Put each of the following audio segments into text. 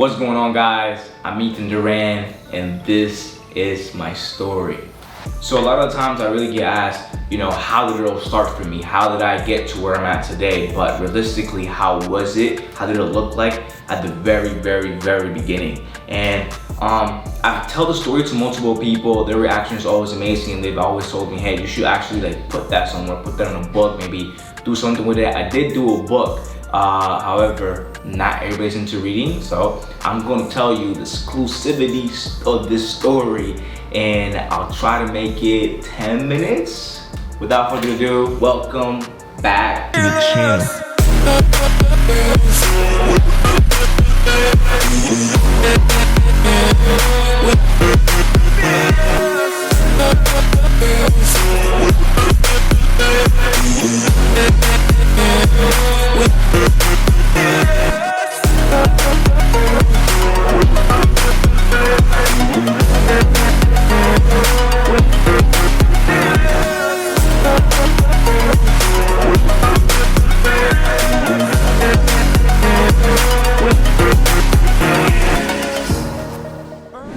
What's going on, guys? I'm Ethan Duran, and this is my story. So a lot of times I really get asked, how did it all start for me? How did I get to where I'm at today? But realistically, how was it? How did it look like at the very, very, very beginning? And I tell the story to multiple people. Their reaction is always amazing, and they've always told me, hey, you should actually put that somewhere, put that in a book, maybe do something with it. I did do a book. However, not everybody's into reading, so I'm going to tell you the exclusivity of this story, and I'll try to make it 10 minutes. Without further ado, welcome back to the channel.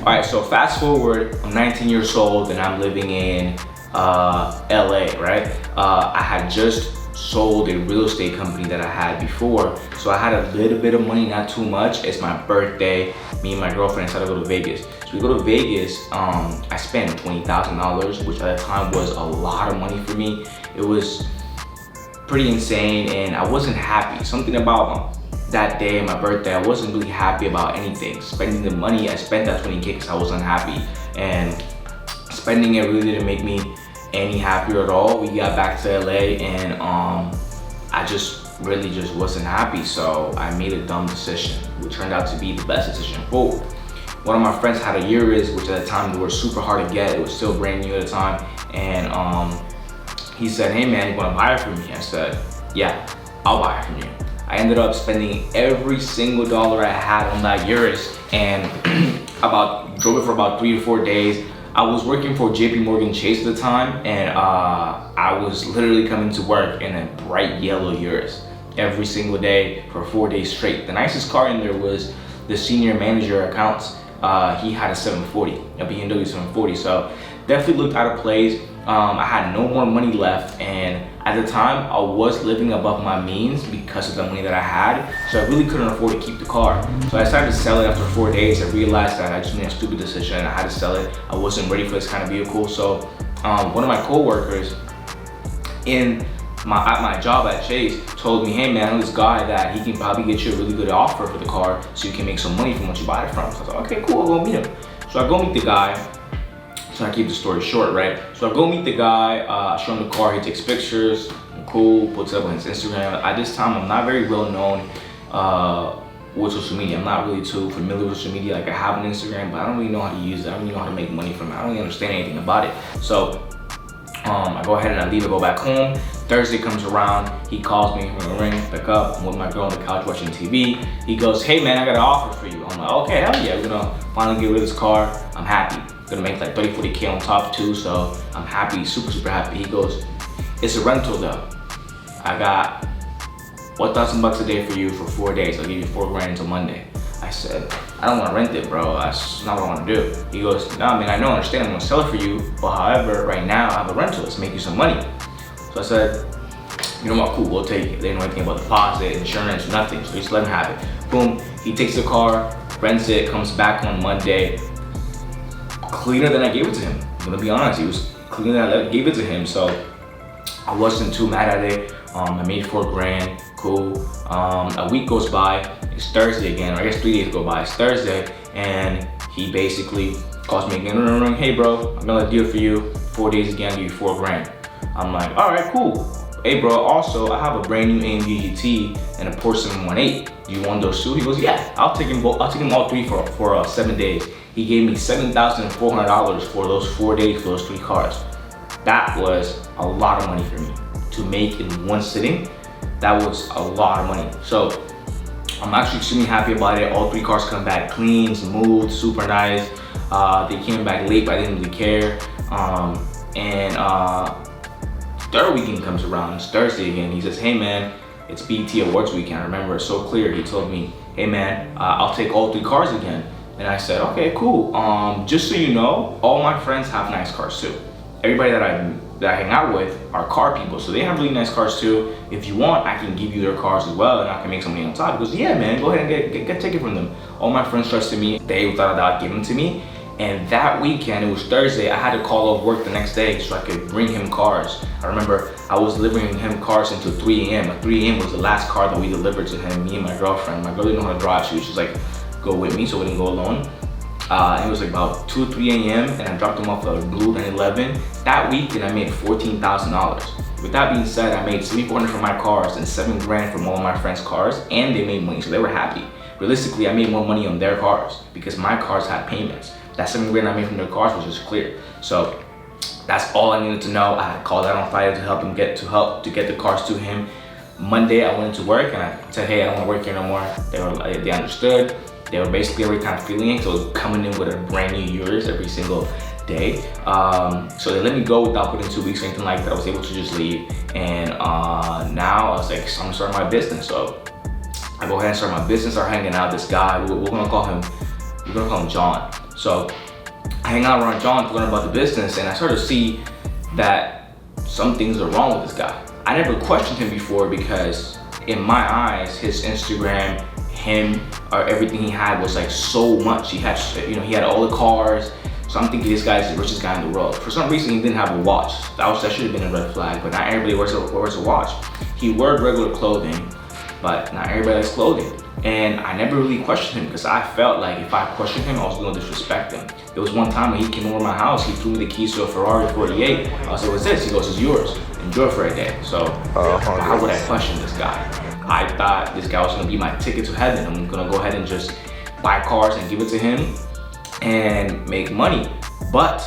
Alright, so fast forward, I'm 19 years old and I'm living in LA, right? I had just sold a real estate company that I had before, so I had a little bit of money, not too much. It's my birthday. Me and my girlfriend decided to go to Vegas. So we go to Vegas, I spent $20,000, which at the time was a lot of money for me. It was pretty insane and I wasn't happy. Something about that day, my birthday, I wasn't really happy about anything. Spending the money, I spent that 20K because I was unhappy, and spending it really didn't make me any happier at all. We got back to LA and I just wasn't happy, so I made a dumb decision, which turned out to be the best decision forward. One of my friends had a Urus, which at the time they were super hard to get. It was still brand new at the time, and he said, hey man, you wanna buy it from me? I said, yeah, I'll buy it from you. I ended up spending every single dollar I had on that Urus, and drove it for about 3 or 4 days. I was working for JP Chase at the time, and I was literally coming to work in a bright yellow Urus every single day for 4 days straight. The nicest car in there was the senior manager accounts. He had a 740, a BMW 740, so definitely looked out of place. I had no more money left, and at the time I was living above my means because of the money that I had, so I really couldn't afford to keep the car. So I decided to sell it after 4 days. I realized that I just made a stupid decision. I had to sell it. I wasn't ready for this kind of vehicle. So one of my co-workers at my job at Chase told me, hey man, I know this guy that he can probably get you a really good offer for the car so you can make some money from what you buy it from. So I thought, okay, cool, I'll go meet him. So I go meet the guy. So I keep the story short, right? So I go meet the guy, show him the car, he takes pictures, cool, puts it up on his Instagram. At this time, I'm not very well known with social media. I'm not really too familiar with social media. Like, I have an Instagram, but I don't really know how to use it. I don't really know how to make money from it. I don't really understand anything about it. So I go ahead and I leave, I go back home. Thursday comes around, he calls me, ring, pick up. I'm with my girl on the couch watching TV. He goes, hey man, I got an offer for you. I'm like, okay, hell yeah, we're gonna finally get rid of this car. I'm happy. Gonna make like 30, 40K on top too, so I'm happy, super, super happy. He goes, it's a rental though. I got $1,000 a day for you for 4 days. I'll give you $4,000 until Monday. I said, I don't wanna rent it, bro. That's not what I wanna do. He goes, nah, man, I know, I understand, I'm gonna sell it for you, but however, right now I have a rental, let's make you some money. So I said, you know what, cool, we'll take it. They didn't know anything about deposit, insurance, nothing, so just let him have it. Boom, he takes the car, rents it, comes back on Monday, cleaner than I gave it to him. I'm gonna be honest, he was cleaner than I gave it to him, so I wasn't too mad at it. I made $4,000, cool. A week goes by, it's Thursday again, or I guess 3 days go by, it's Thursday, and he basically calls me again, hey bro, I'm gonna deal for you, 4 days again, I'll give you $4,000. I'm like, all right, cool. Hey bro, also I have a brand new AMG GT and a Porsche 718. Do you want those too? He goes, yeah, I'll take them all three for 7 days. He gave me $7,400 for those 4 days for those 3 cars. That was a lot of money for me to make in one sitting. That was a lot of money. So I'm actually extremely happy about it. All 3 cars come back clean, smooth, super nice. They came back late, but I didn't really care. Third weekend comes around, it's Thursday again. He says, hey man, It's BT Awards weekend. I remember it so clear. He told me, hey man, I'll take all 3 cars again. And I said, okay, cool. Just so you know, all my friends have nice cars too. Everybody that I hang out with are car people, so they have really nice cars too. If you want, I can give you their cars as well, and I can make some money on top. He goes, yeah man, go ahead and get a ticket from them. All my friends trusted me. They thought that I'd give them to me. And that weekend, it was Thursday, I had to call off work the next day so I could bring him cars. I remember I was delivering him cars until 3 a.m. At 3 a.m. was the last car that we delivered to him, me and my girlfriend. My girl didn't know how to drive. She was just like, go with me so we didn't go alone. It was like about 2 or 3 a.m. and I dropped him off a blue 911. That weekend I made $14,000. With that being said, I made $7,400 from my cars and $7 grand from all of my friends' cars, and they made money, so they were happy. Realistically, I made more money on their cars because my cars had payments. That $7 grand I made from their cars was just clear. So that's all I needed to know. I called out on Friday to help him get the cars to him. Monday I went into work and I said, hey, I don't want to work here no more. They understood. They were basically already kind of feeling it, so it was coming in with a brand new yours every single day. So they let me go without putting 2 weeks or anything like that. I was able to just leave, and now I was like, so I'm starting my business. So I go ahead and start my business. Start hanging out with this guy. We're gonna call him John. So I hang out around John to learn about the business, and I started to see that some things are wrong with this guy. I never questioned him before because in my eyes, his Instagram, him, or everything he had was like so much. He had all the cars. So I'm thinking this guy's the richest guy in the world. For some reason, he didn't have a watch. That should have been a red flag, but not everybody wears a watch. He wore regular clothing, but not everybody likes clothing. And I never really questioned him because I felt like if I questioned him, I was gonna disrespect him. There was one time when he came over my house, he threw me the keys to a Ferrari 48. I said, what's this? He goes, it's yours. Enjoy for a day. So why would I question this guy? I thought this guy was gonna be my ticket to heaven. I'm gonna go ahead and just buy cars and give it to him and make money. But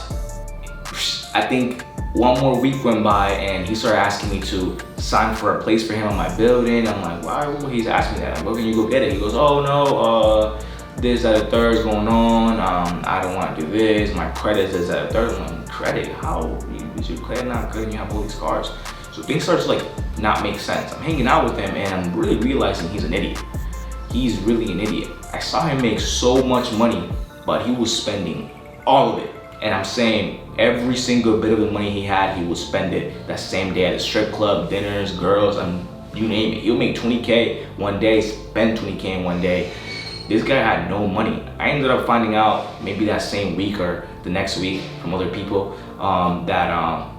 I think one more week went by and he started asking me to sign for a place for him on my building. I'm like, why would he ask me that? I'm like, well, can you go get it? He goes, oh no, this, that, the third is going on. I don't want to do this. My credit is at a third. I'm like, credit? How? Is your credit not good and you have all these cars? So things start to like not make sense. I'm hanging out with him and I'm really realizing he's an idiot. He's really an idiot. I saw him make so much money, but he was spending all of it. And I'm saying every single bit of the money he had, he would spend it that same day at a strip club, dinners, girls, you name it. He'll make 20K one day, spend 20K in one day. This guy had no money. I ended up finding out maybe that same week or the next week from other people that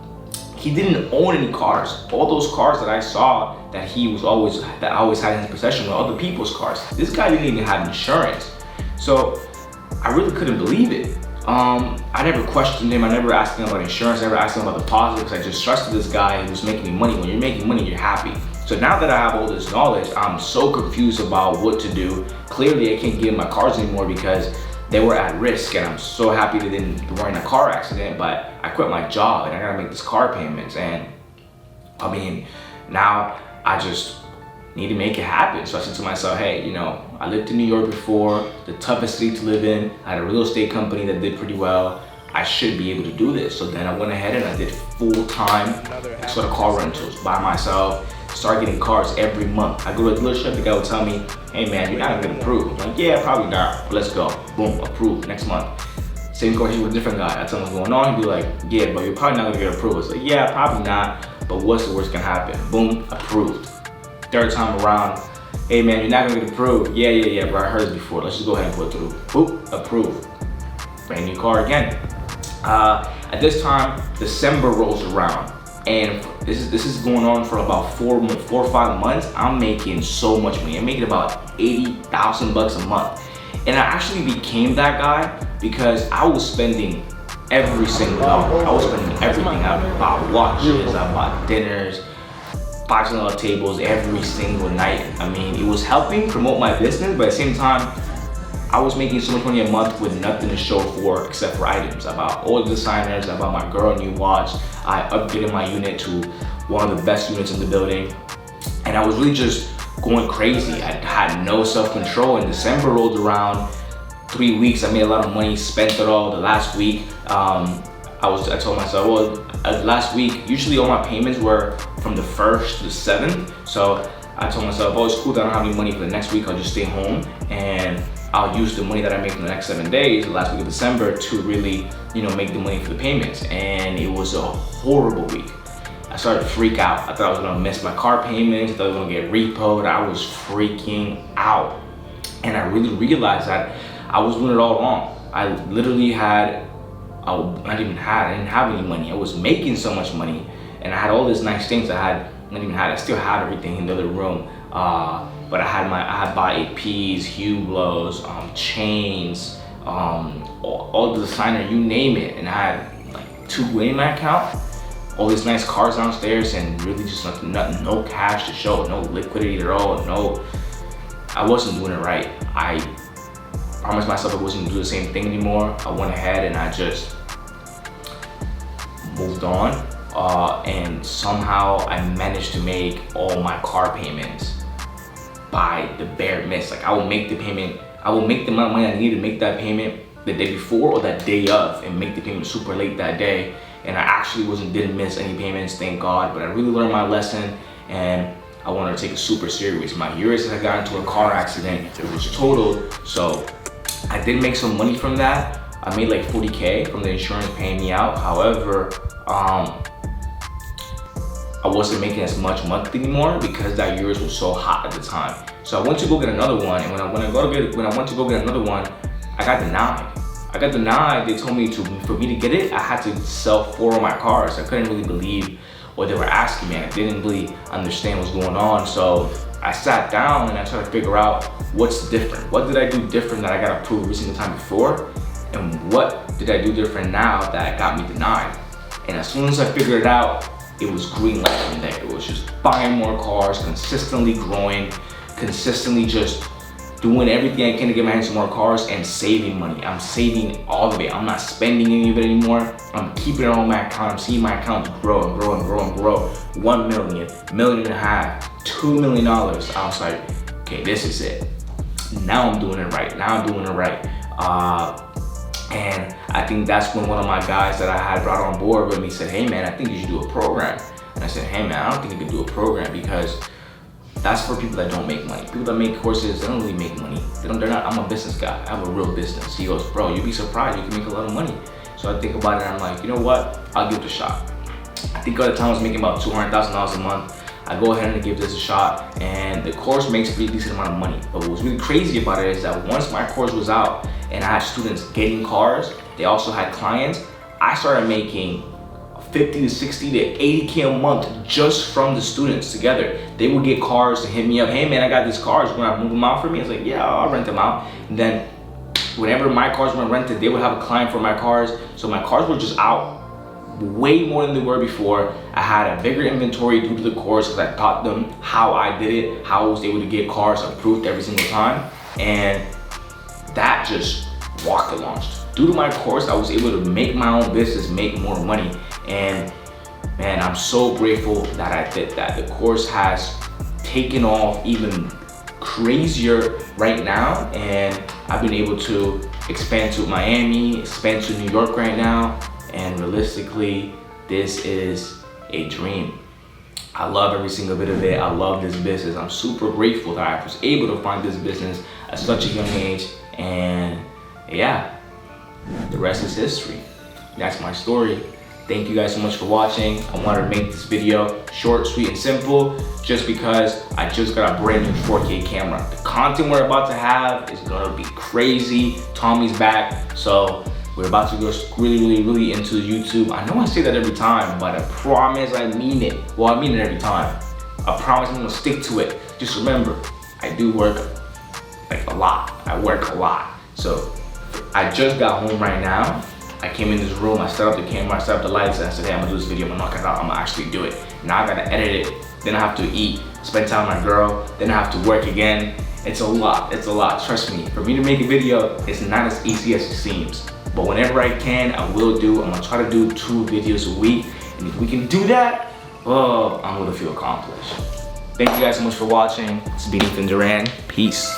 he didn't own any cars. All those cars that I saw that I always had in his possession were other people's cars. This guy didn't even have insurance. So I really couldn't believe it. I never questioned him. I never asked him about insurance. I never asked him about the positives. I just trusted this guy who was making me money. When you're making money, you're happy. So now that I have all this knowledge, I'm so confused about what to do. Clearly, I can't give him my cars anymore because they were at risk, and I'm so happy they weren't in a car accident, but I quit my job and I gotta make this car payments. And I mean, now I just need to make it happen. So I said to myself, hey, I lived in New York before, the toughest city to live in. I had a real estate company that did pretty well. I should be able to do this. So then I went ahead and I did full-time sort of car rentals by myself. Started getting cars every month. I go to a dealership, the guy would tell me, hey man, you're not gonna get approved. I'm like, yeah, probably not, but let's go. Boom, approved next month. Same question with a different guy. I tell him what's going on, he'd be like, yeah, but you're probably not gonna get approved. I was like, yeah, probably not, but what's the worst can happen? Boom, approved. Third time around, hey man, you're not gonna get approved. Yeah, bro, I heard it before. Let's just go ahead and put it through. Boop, approved. Brand new car again. At this time, December rolls around, and this is going on for about 4 or 5 months. I'm making so much money. I'm making about $80,000 a month. And I actually became that guy because I was spending every single dollar. I was spending everything. I bought watches, I bought dinners, $5 tables every single night. I mean, it was helping promote my business, but at the same time, I was making so much money a month with nothing to show for except for items. I bought all the designers, I bought my girl a new watch, I upgraded my unit to one of the best units in the building, and I was really just going crazy. I had no self-control, and December rolled around, 3 weeks, I made a lot of money, spent it all. The last week, I told myself, well, last week, usually all my payments were from the 1st to the 7th, so I told myself, oh, it's cool that I don't have any money for the next week. I'll just stay home and I'll use the money that I make in the next 7 days, the last week of December, to really, make the money for the payments. And it was a horrible week. I started to freak out. I thought I was gonna miss my car payments. I thought I was gonna get repoed. I was freaking out. And I really realized that I was doing it all wrong. I literally I didn't have any money. I was making so much money, and I had all these nice things. I still had everything in the other room. But I had bought APs, Hublots, chains, all the designer, you name it. And I had like 2 grand in my account, all these nice cars downstairs, and really just nothing, no cash to show, no liquidity at all, I wasn't doing it right. I promised myself I wasn't gonna do the same thing anymore. I went ahead and I just moved on, and somehow I managed to make all my car payments by the bare miss. Like I will make the payment, I will make the amount of money I need to make that payment the day before or that day of, and make the payment super late that day. And I actually didn't miss any payments, thank God. But I really learned my lesson, and I wanted to take it super serious. My Urus had got into a car accident, it was totaled, so I did make some money from that. I made like 40K from the insurance paying me out. However, I wasn't making as much monthly anymore because that Urus was so hot at the time. So I went to go get another one, and when I went to go get another one, I got denied. They told me for me to get it, I had to sell 4 of my cars. I couldn't really believe what they were asking me. I didn't really understand what's going on. So I sat down and I tried to figure out what's different. What did I do different that I got approved every single time before? And what did I do different now that got me denied? And as soon as I figured it out, it was green light from there. It was just buying more cars, consistently growing, consistently just doing everything I can to get my hands on more cars and saving money. I'm saving all of it. I'm not spending any of it anymore. I'm keeping it on my account. I'm seeing my account grow and grow and grow and grow. 1 million, $1.5 million, $2 million. I was like, okay, this is it. Now I'm doing it right. And I think that's when one of my guys that I had brought on board with me said, hey man, I think you should do a program. And I said, hey man, I don't think you can do a program because that's for people that don't make money. People that make courses, they don't really make money. I'm a business guy. I have a real business. He goes, bro, you'd be surprised. You can make a lot of money. So I think about it and I'm like, you know what? I'll give it a shot. I think at the time I was making about $200,000 a month. I go ahead and give this a shot, and the course makes a pretty decent amount of money. But what was really crazy about it is that once my course was out and I had students getting cars, they also had clients, I started making 50 to 60 to 80K a month just from the students together. They would get cars to hit me up. Hey man, I got these cars. You wanna move them out for me? I was like, yeah, I'll rent them out. And then whenever my cars were rented, they would have a client for my cars. So my cars were just out way more than they were before. I had a bigger inventory due to the course because I taught them how I did it, how I was able to get cars approved every single time. And that just rocket launched. Due to my course, I was able to make my own business, make more money. And man, I'm so grateful that I did that. The course has taken off even crazier right now, and I've been able to expand to Miami, expand to New York right now, and realistically, this is a dream. I love every single bit of it. I love this business. I'm super grateful that I was able to find this business at such a young age, and yeah, the rest is history. That's my story. Thank you guys so much for watching. I wanted to make this video short, sweet, and simple just because I just got a brand new 4K camera. The content we're about to have is gonna be crazy. Tommy's back, so we're about to go really into YouTube. I know I say that every time, but I promise I mean it. Well, I mean it every time. I promise I'm gonna stick to it. Just remember, I do work like a lot. I work a lot. So I just got home right now. I came in this room, I set up the camera, I set up the lights, and I said, hey, I'm gonna do this video, I'm gonna knock it out, I'm gonna actually do it. Now I gotta edit it, then I have to eat, spend time with my girl, then I have to work again. It's a lot, trust me. For me to make a video, it's not as easy as it seems. But whenever I can, I will do. I'm gonna try to do 2 videos a week. And if we can do that, oh, I'm gonna feel accomplished. Thank you guys so much for watching. It's been Duran. Peace.